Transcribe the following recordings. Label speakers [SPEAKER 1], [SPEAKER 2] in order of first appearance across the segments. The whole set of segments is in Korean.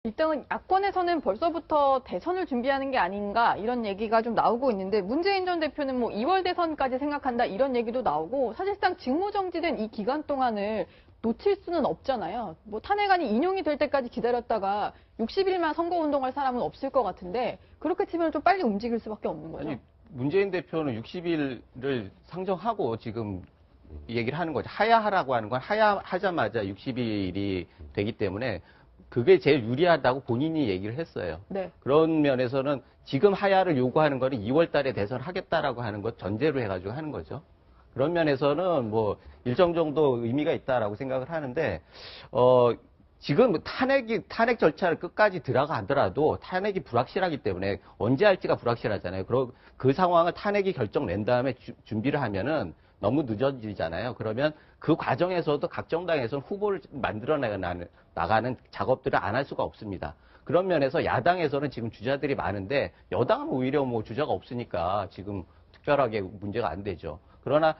[SPEAKER 1] 일단 야권에서는 벌써부터 대선을 준비하는 게 아닌가 이런 얘기가 좀 나오고 있는데 문재인 전 대표는 뭐 2월 대선까지 생각한다 이런 얘기도 나오고 사실상 직무정지된 이 기간 동안을 놓칠 수는 없잖아요. 뭐 탄핵안이 인용이 될 때까지 기다렸다가 60일만 선거운동할 사람은 없을 것 같은데 그렇게 치면 좀 빨리 움직일 수밖에 없는 거죠.
[SPEAKER 2] 아니, 문재인 대표는 60일을 상정하고 지금 얘기를 하는 거죠. 하야하라고 하는 건 하야하자마자 60일이 되기 때문에 그게 제일 유리하다고 본인이 얘기를 했어요.
[SPEAKER 1] 네.
[SPEAKER 2] 그런 면에서는 지금 하야를 요구하는 거는 2월 달에 대선을 하겠다라고 하는 것 전제로 해가지고 하는 거죠. 그런 면에서는 뭐 일정 정도 의미가 있다라고 생각을 하는데, 지금 탄핵 절차를 끝까지 들어가더라도 탄핵이 불확실하기 때문에 언제 할지가 불확실하잖아요. 그 상황을 탄핵이 결정 낸 다음에 준비를 하면은 너무 늦어지잖아요. 그러면 그 과정에서도 각 정당에서는 후보를 만들어 나가는 작업들을 안 할 수가 없습니다. 그런 면에서 야당에서는 지금 주자들이 많은데 여당은 오히려 뭐 주자가 없으니까 지금 특별하게 문제가 안 되죠. 그러나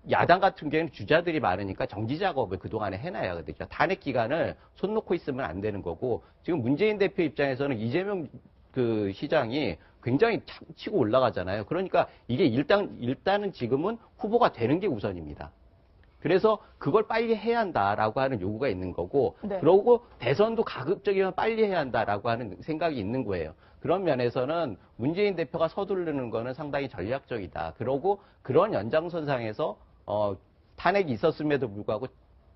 [SPEAKER 2] 야당 같은 경우에는 주자들이 많으니까 정지 작업을 그동안에 해놔야 되죠. 탄핵 기간을 손 놓고 있으면 안 되는 거고, 지금 문재인 대표 입장에서는 이재명 그 시장이 굉장히 치고 올라가잖아요. 그러니까 이게 일단은 지금은 후보가 되는 게 우선입니다. 그래서 그걸 빨리 해야 한다라고 하는 요구가 있는 거고,
[SPEAKER 1] 네.
[SPEAKER 2] 그러고 대선도 가급적이면 빨리 해야 한다라고 하는 생각이 있는 거예요. 그런 면에서는 문재인 대표가 서두르는 거는 상당히 전략적이다. 그러고 그런 연장선상에서 탄핵이 있었음에도 불구하고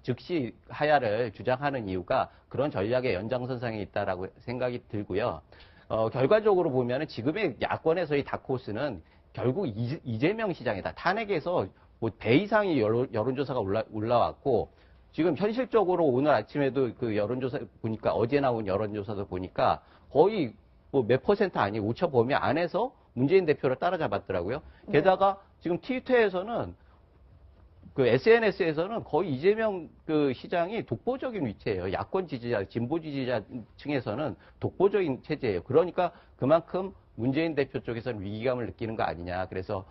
[SPEAKER 2] 즉시 하야를 주장하는 이유가 그런 전략의 연장선상에 있다라고 생각이 들고요. 결과적으로 보면은 지금의 야권에서의 다크호스는 결국 이재명 시장이다. 탄핵에서 뭐 배 이상의 여론조사가 올라왔고, 지금 현실적으로 오늘 아침에도 그 여론조사 보니까, 어제 나온 여론조사도 보니까 거의 뭐 몇 퍼센트 아니고 오차 범위 안에서 문재인 대표를 따라잡았더라고요. 게다가 지금 트위터에서는 그 SNS에서는 거의 이재명 그 시장이 독보적인 위치예요. 야권 지지자, 진보 지지자 층에서는 독보적인 체제예요. 그러니까 그만큼 문재인 대표 쪽에서는 위기감을 느끼는 거 아니냐. 그래서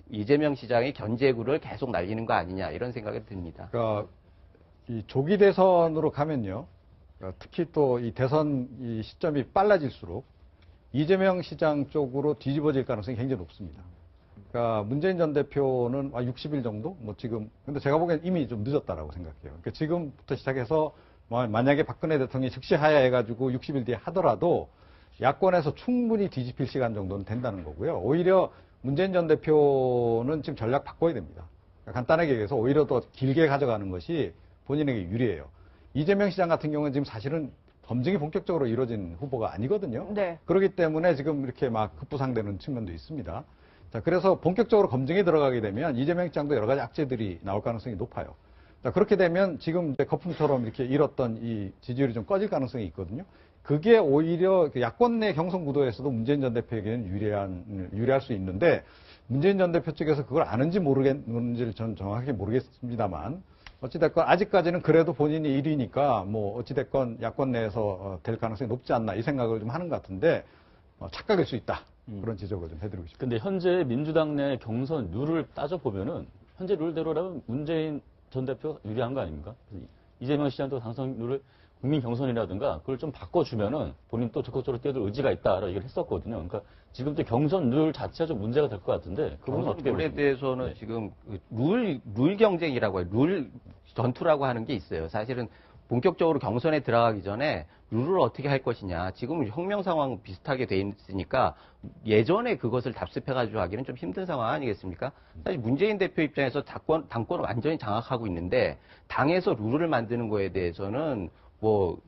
[SPEAKER 2] 이재명 시장의 견제구를 계속 날리는 거 아니냐 이런 생각이 듭니다.
[SPEAKER 3] 그러니까 이 조기 대선으로 가면요. 그러니까 특히 또 이 대선 이 시점이 빨라질수록 이재명 시장 쪽으로 뒤집어질 가능성이 굉장히 높습니다. 그러니까 문재인 전 대표는 60일 정도? 뭐 지금, 근데 제가 보기엔 이미 좀 늦었다라고 생각해요. 그러니까 지금부터 시작해서 만약에 박근혜 대통령이 즉시 하야해가지고 60일 뒤에 하더라도 야권에서 충분히 뒤집힐 시간 정도는 된다는 거고요. 오히려 문재인 전 대표는 지금 전략 바꿔야 됩니다. 그러니까 간단하게 얘기해서 오히려 더 길게 가져가는 것이 본인에게 유리해요. 이재명 시장 같은 경우는 지금 사실은 검증이 본격적으로 이루어진 후보가 아니거든요.
[SPEAKER 1] 네.
[SPEAKER 3] 그렇기 때문에 지금 이렇게 막 급부상되는 측면도 있습니다. 자, 그래서 본격적으로 검증에 들어가게 되면 이재명 시장도 여러 가지 악재들이 나올 가능성이 높아요. 자, 그렇게 되면 지금 이제 거품처럼 이렇게 잃었던 이 지지율이 좀 꺼질 가능성이 있거든요. 그게 오히려 야권 내 경선 구도에서도 문재인 전 대표에게는 유리할 수 있는데, 문재인 전 대표 측에서 그걸 아는지 모르겠는지를 저는 정확하게 모르겠습니다만, 어찌됐건 아직까지는 그래도 본인이 1위니까 뭐 어찌됐건 야권 내에서 될 가능성이 높지 않나 이 생각을 좀 하는 것 같은데, 착각일 수 있다. 그런 지적을 좀 해드리고 싶습니다.
[SPEAKER 4] 근데 현재 민주당 내 경선 룰을 따져보면은 현재 룰대로라면 문재인 전 대표가 유리한 거 아닙니까? 이재명 시장도 당선 룰을 국민 경선이라든가 그걸 좀 바꿔주면은 본인 또 적극적으로 뛰어들 의지가 있다라고 얘기를 했었거든요. 그러니까 지금 또 경선 룰 자체가 좀 문제가 될 것 같은데 그 부분은 어떻게
[SPEAKER 2] 룰에
[SPEAKER 4] 보십니까?
[SPEAKER 2] 대해서는
[SPEAKER 4] 네.
[SPEAKER 2] 지금 룰 경쟁이라고 해요. 룰 전투라고 하는 게 있어요. 사실은 본격적으로 경선에 들어가기 전에 룰을 어떻게 할 것이냐. 지금 혁명 상황 비슷하게 돼 있으니까 예전에 그것을 답습해가지고 하기는 좀 힘든 상황 아니겠습니까? 사실 문재인 대표 입장에서 당권을 완전히 장악하고 있는데 당에서 룰을 만드는 거에 대해서는 뭐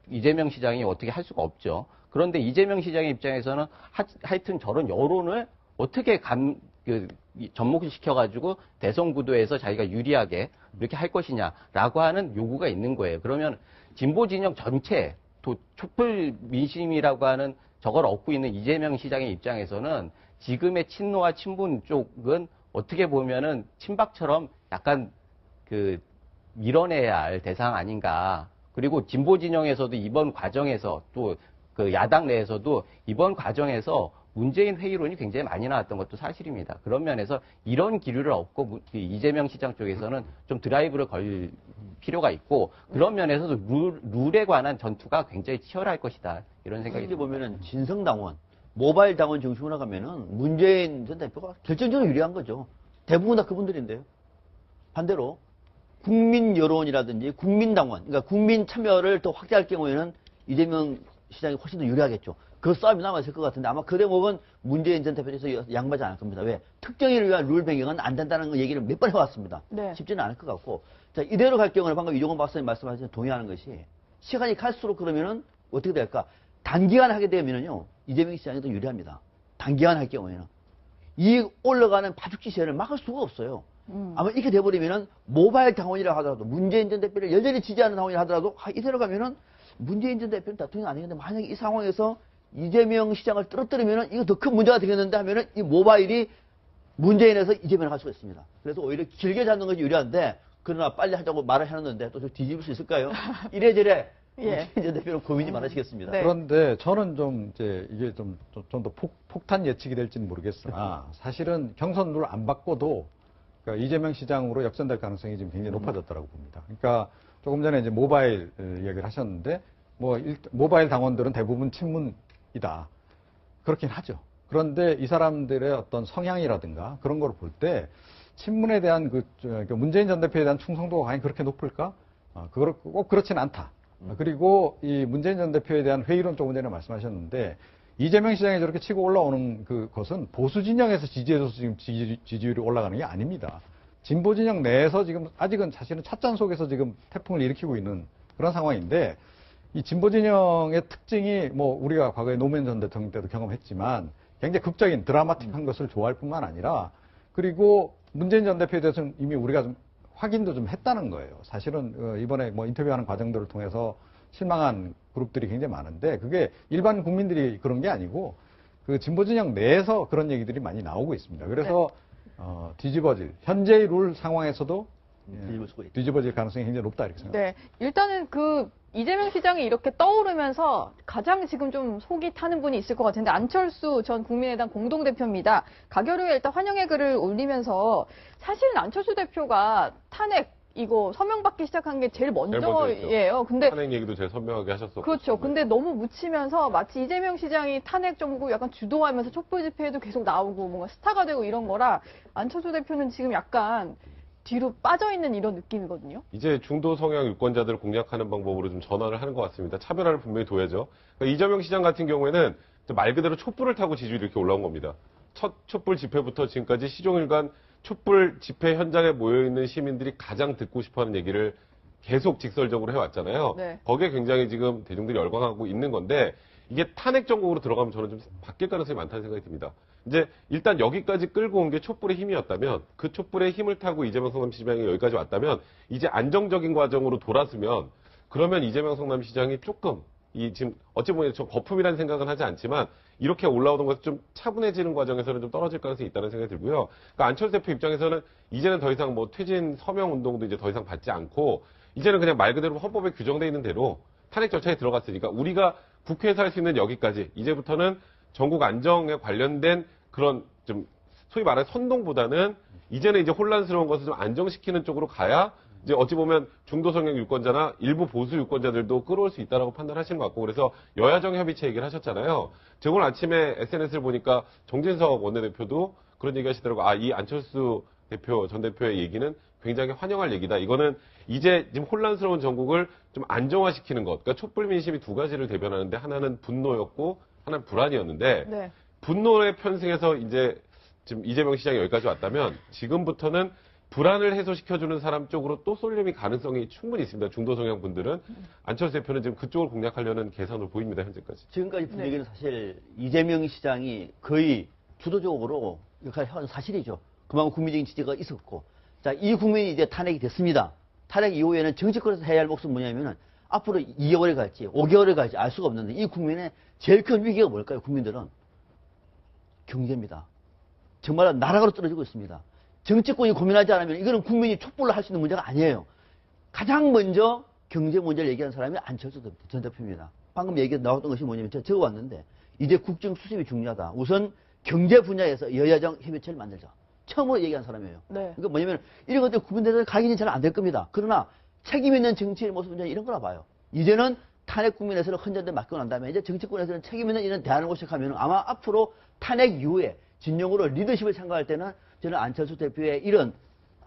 [SPEAKER 2] 이재명 시장이 어떻게 할 수가 없죠. 그런데 이재명 시장의 입장에서는 하여튼 저런 여론을 어떻게 접목을 시켜가지고 대선 구도에서 자기가 유리하게 이렇게 할 것이냐라고 하는 요구가 있는 거예요. 그러면 진보 진영 전체, 촛불 민심이라고 하는 저걸 얻고 있는 이재명 시장의 입장에서는 지금의 친노와 친분 쪽은 어떻게 보면은 친박처럼 약간 밀어내야 할 대상 아닌가. 그리고 진보 진영에서도 이번 과정에서 또 그 야당 내에서도 이번 과정에서 문재인 회의론이 굉장히 많이 나왔던 것도 사실입니다. 그런 면에서 이런 기류를 얻고 이재명 시장 쪽에서는 좀 드라이브를 걸 필요가 있고 그런 면에서도 룰에 관한 전투가 굉장히 치열할 것이다. 이런 생각이
[SPEAKER 5] 이제
[SPEAKER 2] 듭니다.
[SPEAKER 5] 보면은 진성당원, 모바일 당원 중심으로 가면은 문재인 전 대표가 결정적으로 유리한 거죠. 대부분 다 그분들인데요. 반대로 국민 여론이라든지 국민당원, 그러니까 국민 참여를 더 확대할 경우에는 이재명 시장이 훨씬 더 유리하겠죠. 그 싸움이 남아있을 것 같은데 아마 그 대목은 문재인 전 대표에서 양보하지 않을 겁니다. 왜? 특정인을 위한 룰 변경은 안 된다는 거 얘기를 몇 번 해왔습니다.
[SPEAKER 1] 네.
[SPEAKER 5] 쉽지는 않을 것 같고. 자, 이대로 갈 경우는 방금 이종건 박사님 말씀하신 동의하는 것이 시간이 갈수록 그러면은 어떻게 될까? 단기간 하게 되면은요, 이재명 시장이 더 유리합니다. 단기간 할 경우에는. 이 올라가는 파죽지 세를 막을 수가 없어요. 아마 이렇게 돼버리면은 모바일 당원이라 하더라도 문재인 전 대표를 여전히 지지하는 당원이라 하더라도 이대로 가면은 문재인 전 대표는 대통령이 아니겠는데 만약에 이 상황에서 이재명 시장을 떨어뜨리면은 이거 더 큰 문제가 되겠는데 하면은 이 모바일이 문재인에서 이재명을 할 수가 있습니다. 그래서 오히려 길게 잡는 것이 유리한데 그러나 빨리 하자고 말을 해놨는데 또 좀 뒤집을 수 있을까요? 이래저래
[SPEAKER 1] 예.
[SPEAKER 5] 문재인 전 대표는 고민이 많으시겠습니다.
[SPEAKER 1] 네.
[SPEAKER 3] 그런데 저는 좀 이제 이게 좀 더 폭탄 예측이 될지는 모르겠으나 사실은 경선 룰 안 바꿔도 그러니까 이재명 시장으로 역전될 가능성이 지금 굉장히 높아졌다고 봅니다. 그러니까 조금 전에 이제 모바일 이야기를 하셨는데 모바일 당원들은 대부분 친문이다. 그렇긴 하죠. 그런데 이 사람들의 어떤 성향이라든가 그런 걸 볼 때 친문에 대한 문재인 전 대표에 대한 충성도가 과연 그렇게 높을까? 꼭 그렇진 않다. 그리고 이 문재인 전 대표에 대한 회의론 조금 전에 말씀하셨는데 이재명 시장이 저렇게 치고 올라오는 그것은 보수 진영에서 지지해줘서 지금 지지율이 올라가는 게 아닙니다. 진보 진영 내에서 지금 아직은 사실은 찻잔 속에서 지금 태풍을 일으키고 있는 그런 상황인데 이 진보 진영의 특징이 우리가 과거에 노무현 전 대통령 때도 경험했지만 굉장히 극적인 드라마틱한 것을 좋아할 뿐만 아니라 그리고 문재인 전 대표에 대해서는 이미 우리가 좀 확인도 좀 했다는 거예요. 사실은 이번에 인터뷰하는 과정들을 통해서 실망한 그룹들이 굉장히 많은데 그게 일반 국민들이 그런 게 아니고 그 진보 진영 내에서 그런 얘기들이 많이 나오고 있습니다. 그래서 뒤집어질 현재의 룰 상황에서도 뒤집어질 가능성이 굉장히 높다 이렇게 생각합니다.
[SPEAKER 1] 네. 일단은 이재명 시장이 이렇게 떠오르면서 가장 지금 좀 속이 타는 분이 있을 것 같은데 안철수 전 국민의당 공동대표입니다. 가결후에 일단 환영의 글을 올리면서 사실은 안철수 대표가 탄핵 이거 서명받기 시작한 게 제일 먼저예요. 근데
[SPEAKER 6] 탄핵 얘기도 제일 선명하게 하셨었고.
[SPEAKER 1] 그렇죠. 근데 너무 묻히면서 마치 이재명 시장이 탄핵 정부 약간 주도하면서 촛불 집회에도 계속 나오고 뭔가 스타가 되고 이런 거라 안철수 대표는 지금 약간 뒤로 빠져있는 이런 느낌이거든요.
[SPEAKER 6] 이제 중도 성향 유권자들을 공략하는 방법으로 좀 전환을 하는 것 같습니다. 차별화를 분명히 둬야죠. 그러니까 이재명 시장 같은 경우에는 말 그대로 촛불을 타고 지지율이 이렇게 올라온 겁니다. 첫 촛불 집회부터 지금까지 시종일관 촛불 집회 현장에 모여있는 시민들이 가장 듣고 싶어하는 얘기를 계속 직설적으로 해왔잖아요.
[SPEAKER 1] 네.
[SPEAKER 6] 거기에 굉장히 지금 대중들이 열광하고 있는 건데 이게 탄핵 정국으로 들어가면 저는 좀 바뀔 가능성이 많다는 생각이 듭니다. 이제 일단 여기까지 끌고 온 게 촛불의 힘이었다면 그 촛불의 힘을 타고 이재명 성남시장이 여기까지 왔다면 이제 안정적인 과정으로 돌아서면 그러면 이재명 성남시장이 조금 지금 어찌 보면 저 거품이라는 생각은 하지 않지만 이렇게 올라오는 것이 좀 차분해지는 과정에서는 좀 떨어질 가능성이 있다는 생각이 들고요. 그러니까 안철수 대표 입장에서는 이제는 더 이상 퇴진 서명 운동도 이제 더 이상 받지 않고 이제는 그냥 말 그대로 헌법에 규정되어 있는 대로 탄핵 절차에 들어갔으니까 우리가 국회에서 할 수 있는 여기까지 이제부터는 전국 안정에 관련된 그런 좀 소위 말하는 선동보다는 이제는 이제 혼란스러운 것을 좀 안정시키는 쪽으로 가야 이제 어찌 보면 중도 성향 유권자나 일부 보수 유권자들도 끌어올 수 있다라고 판단하시는 것 같고 그래서 여야정 협의체 얘기를 하셨잖아요. 제가 오늘 아침에 SNS를 보니까 정진석 원내대표도 그런 얘기 하시더라고요. 이 안철수 전 대표의 얘기는 굉장히 환영할 얘기다. 이거는 이제 지금 혼란스러운 전국을 좀 안정화시키는 것. 그러니까 촛불 민심이 두 가지를 대변하는데 하나는 분노였고 하나는 불안이었는데
[SPEAKER 1] 네.
[SPEAKER 6] 분노에 편승해서 이제 지금 이재명 시장이 여기까지 왔다면 지금부터는 불안을 해소시켜주는 사람 쪽으로 또 쏠림이 가능성이 충분히 있습니다. 중도 성향 분들은. 안철수 대표는 지금 그쪽을 공략하려는 계산으로 보입니다. 현재까지.
[SPEAKER 5] 지금까지 분위기는 사실 이재명 시장이 거의 주도적으로 역할을 한 사실이죠. 그만큼 국민적인 지지가 있었고. 자, 이 국민이 이제 탄핵이 됐습니다. 탄핵 이후에는 정치권에서 해야 할 몫은 뭐냐면은 앞으로 2개월에 갈지 5개월에 갈지 알 수가 없는데 이 국민의 제일 큰 위기가 뭘까요? 국민들은 경제입니다. 정말 나락으로 떨어지고 있습니다. 정치권이 고민하지 않으면 이거는 국민이 촛불로 할 수 있는 문제가 아니에요. 가장 먼저 경제 문제를 얘기하는 사람이 안철수 전 대표입니다. 방금 얘기 나왔던 것이 뭐냐면 제가 적어왔는데 이제 국정 수습이 중요하다. 우선 경제 분야에서 여야정 협의체를 만들자. 처음으로 얘기한 사람이에요.
[SPEAKER 1] 네.
[SPEAKER 5] 그러니까 뭐냐면 이런 것들 국민대선 가기는 잘 안 될 겁니다. 그러나 책임 있는 정치의 모습은 이런 거라 봐요. 이제는 탄핵 국민에서는 헌전대 맡고 난 다음에 이제 정치권에서는 책임 있는 이런 대안을 모색하면 아마 앞으로 탄핵 이후에 진영으로 리더십을 참가할 때는 저는 안철수 대표의 이런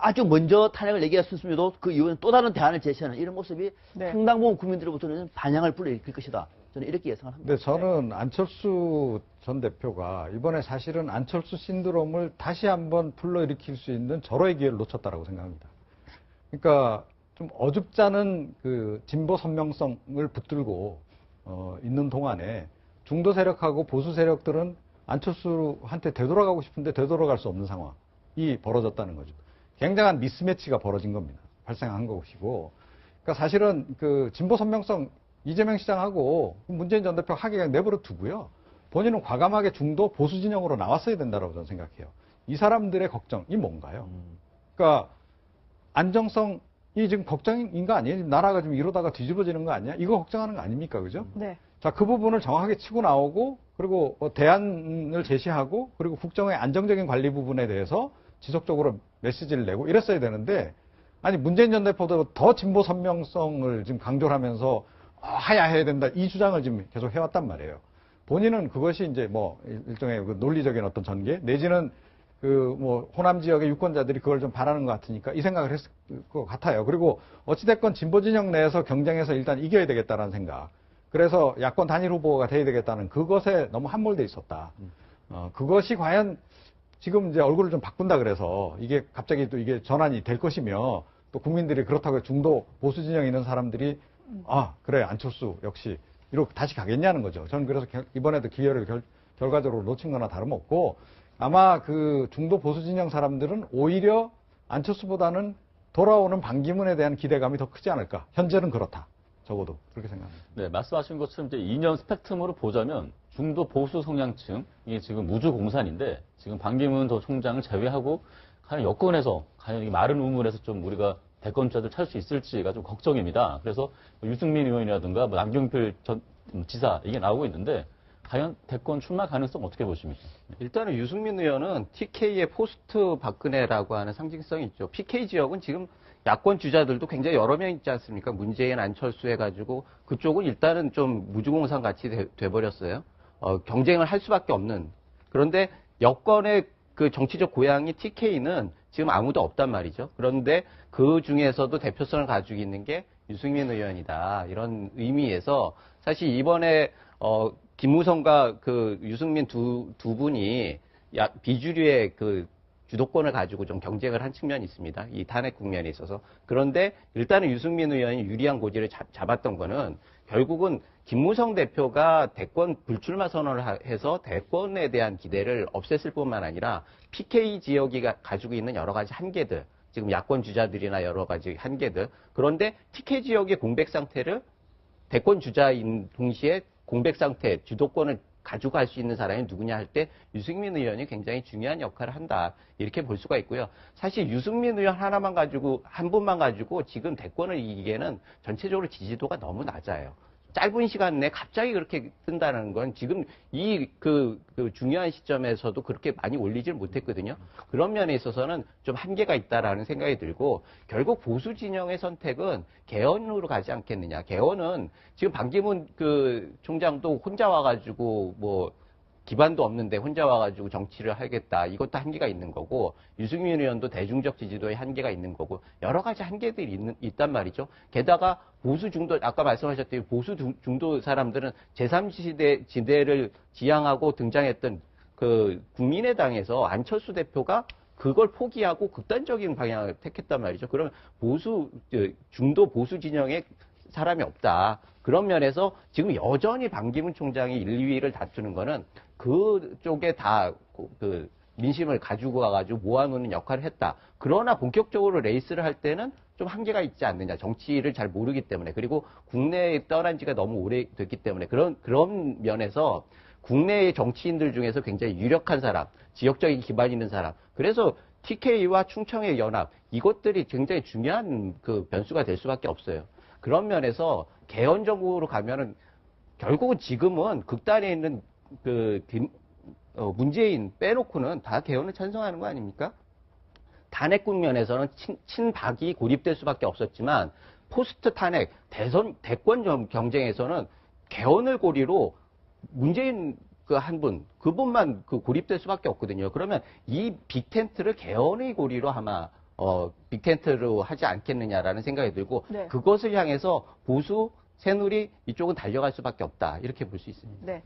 [SPEAKER 5] 아주 먼저 탄핵을 얘기했었음에도 그 이후에는 또 다른 대안을 제시하는 이런 모습이
[SPEAKER 1] 네.
[SPEAKER 5] 상당 부분 국민들로부터는 반향을 불러일으킬 것이다. 저는 이렇게 예상을 합니다.
[SPEAKER 3] 근데 저는 안철수 전 대표가 이번에 사실은 안철수 신드롬을 다시 한번 불러일으킬 수 있는 절호의 기회를 놓쳤다라고 생각합니다. 그러니까 좀 어줍지 않은 그 진보 선명성을 붙들고 있는 동안에 중도 세력하고 보수 세력들은 안철수한테 되돌아가고 싶은데 되돌아갈 수 없는 상황이 벌어졌다는 거죠. 굉장한 미스매치가 벌어진 겁니다. 발생한 것이고. 그러니까 사실은 그 진보 선명성 이재명 시장하고 문재인 전 대표 하게 그냥 내버려 두고요. 본인은 과감하게 중도 보수 진영으로 나왔어야 된다고 저는 생각해요. 이 사람들의 걱정이 뭔가요? 그러니까 안정성이 지금 걱정인 거 아니에요? 나라가 좀 이러다가 뒤집어지는 거 아니야? 이거 걱정하는 거 아닙니까? 그죠?
[SPEAKER 1] 네.
[SPEAKER 3] 자, 그 부분을 정확하게 치고 나오고 그리고 대안을 제시하고 그리고 국정의 안정적인 관리 부분에 대해서 지속적으로 메시지를 내고 이랬어야 되는데 아니 문재인 전 대표도 더 진보 선명성을 지금 강조를 하면서 하야해야 된다 이 주장을 지금 계속 해왔단 말이에요. 본인은 그것이 이제 뭐 일종의 그 논리적인 어떤 전개 내지는 그 뭐 호남 지역의 유권자들이 그걸 좀 바라는 것 같으니까 이 생각을 했을 것 같아요. 그리고 어찌됐건 진보 진영 내에서 경쟁해서 일단 이겨야 되겠다라는 생각. 그래서 야권 단일 후보가 돼야 되겠다는 그것에 너무 함몰돼 있었다. 그것이 과연 지금 이제 얼굴을 좀 바꾼다 그래서 이게 갑자기 또 이게 전환이 될 것이며 또 국민들이 그렇다고 중도 보수 진영에 있는 사람들이 아 그래 안철수 역시 이렇게 다시 가겠냐는 거죠. 저는 그래서 이번에도 기회를 결과적으로 놓친 거나 다름없고 아마 그 중도 보수 진영 사람들은 오히려 안철수보다는 돌아오는 반기문에 대한 기대감이 더 크지 않을까. 현재는 그렇다. 적어도 그렇게 생각합니다.
[SPEAKER 4] 네, 말씀하신 것처럼 이제 2년 스펙트럼으로 보자면 중도 보수 성향층 이게 지금 무주공산인데 지금 반기문 더 총장을 제외하고 과연 여권에서 과연 이 마른 우물에서 좀 우리가 대권자들 찾을 수 있을지가 좀 걱정입니다. 그래서 유승민 의원이라든가 뭐 남경필 전 지사 이게 나오고 있는데 과연 대권 출마 가능성 어떻게 보십니까?
[SPEAKER 2] 일단은 유승민 의원은 TK의 포스트 박근혜라고 하는 상징성이 있죠. PK 지역은 지금 야권 주자들도 굉장히 여러 명 있지 않습니까? 문재인, 안철수 해가지고 그쪽은 일단은 좀 무주공산 같이 돼버렸어요. 경쟁을 할 수밖에 없는. 그런데 여권의 그 정치적 고향이 TK는 지금 아무도 없단 말이죠. 그런데 그 중에서도 대표성을 가지고 있는 게 유승민 의원이다. 이런 의미에서 사실 이번에 김무성과 그 유승민 두 분이 비주류의 그 주도권을 가지고 좀 경쟁을 한 측면이 있습니다. 이 탄핵 국면에 있어서. 그런데 일단은 유승민 의원이 유리한 고지를 잡았던 거는 결국은 김무성 대표가 대권 불출마 선언을 해서 대권에 대한 기대를 없앴을 뿐만 아니라 PK 지역이 가지고 있는 여러 가지 한계들, 지금 야권 주자들이나 여러 가지 한계들. 그런데 TK 지역의 공백 상태를 대권 주자인 동시에 공백 상태, 주도권을 가지고 갈 수 있는 사람이 누구냐 할 때 유승민 의원이 굉장히 중요한 역할을 한다. 이렇게 볼 수가 있고요. 사실 유승민 의원 하나만 가지고, 한 분만 가지고 지금 대권을 이기기에는 전체적으로 지지도가 너무 낮아요. 짧은 시간 내에 갑자기 그렇게 뜬다는 건 지금 그 중요한 시점에서도 그렇게 많이 올리질 못했거든요. 그런 면에 있어서는 좀 한계가 있다라는 생각이 들고 결국 보수 진영의 선택은 개헌으로 가지 않겠느냐. 개헌은 지금 반기문 그 총장도 혼자 와가지고 뭐 기반도 없는데 혼자 와가지고 정치를 하겠다. 이것도 한계가 있는 거고 유승민 의원도 대중적 지지도에 한계가 있는 거고 여러 가지 한계들이 있단 말이죠. 게다가 보수 중도 아까 말씀하셨듯이 보수 중도 사람들은 제3지대를 지향하고 등장했던 그 국민의당에서 안철수 대표가 그걸 포기하고 극단적인 방향을 택했단 말이죠. 그러면 중도 보수 진영에 사람이 없다. 그런 면에서 지금 여전히 반기문 총장이 1, 2위를 다투는 거는 그쪽에 다 그 민심을 가지고 가가지고 모아놓는 역할을 했다. 그러나 본격적으로 레이스를 할 때는 좀 한계가 있지 않느냐. 정치를 잘 모르기 때문에. 그리고 국내에 떠난 지가 너무 오래됐기 때문에. 그런 면에서 국내의 정치인들 중에서 굉장히 유력한 사람, 지역적인 기반 있는 사람. 그래서 TK와 충청의 연합, 이것들이 굉장히 중요한 그 변수가 될 수밖에 없어요. 그런 면에서 개헌적으로 가면은 결국은 지금은 극단에 있는 문재인 빼놓고는 다 개헌을 찬성하는 거 아닙니까? 탄핵 국면에서는 친박이 고립될 수밖에 없었지만 포스트 탄핵 대권 경쟁에서는 개헌을 고리로 문재인 한 분, 그분만 고립될 수밖에 없거든요. 그러면 이 빅텐트를 개헌의 고리로 아마 빅텐트로 하지 않겠느냐라는 생각이 들고
[SPEAKER 1] 네.
[SPEAKER 2] 그것을 향해서 보수 새누리 이쪽은 달려갈 수밖에 없다 이렇게 볼 수 있습니다.
[SPEAKER 1] 네.